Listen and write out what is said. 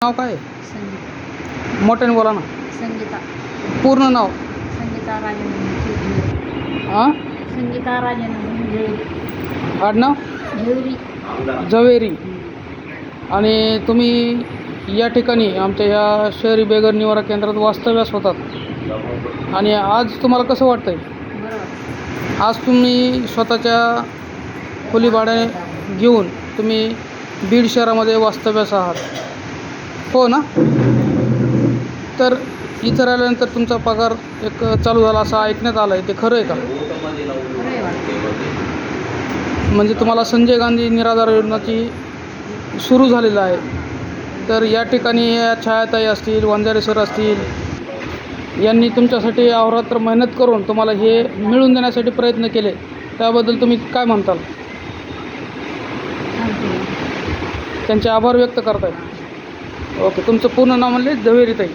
नाव काय आहे? संगीता मोठ्याने बोला ना. संगीता पूर्ण नाव? संगीता राजेंद्र हां, संगीता राजेंद्र आडनाव? झेवरी. झवेरी. आणि तुम्ही या ठिकाणी आमच्या या शहरी बेघर निवारा केंद्रात वास्तव्यास होतात आणि आज तुम्हाला कसं वाटतंय? बरोबर. आज तुम्ही स्वतःच्या खोली भाड्याने घेऊन तुम्ही बीड शहरामध्ये वास्तव्यास आहात, हो ना? तर इथं राहिल्यानंतर तुमचा पगार एक चालू झाला असं ऐकण्यात आलं आहे, ते खरं आहे का? खरं आहे वाटतं. म्हणजे तुम्हाला संजय गांधी निराधार योजनाची सुरू झालेलं आहे. तर या ठिकाणी या छायाताई असतील, वंजारे सर असतील, यांनी तुमच्यासाठी अहोरात्र मेहनत करून तुम्हाला हे मिळवून देण्यासाठी प्रयत्न केले, त्याबद्दल तुम्ही काय म्हणताल? सांगते. त्यांचे आभार व्यक्त करताय. ओके, तुमचं पूर्ण नाव म्हणले? झवेरीताई.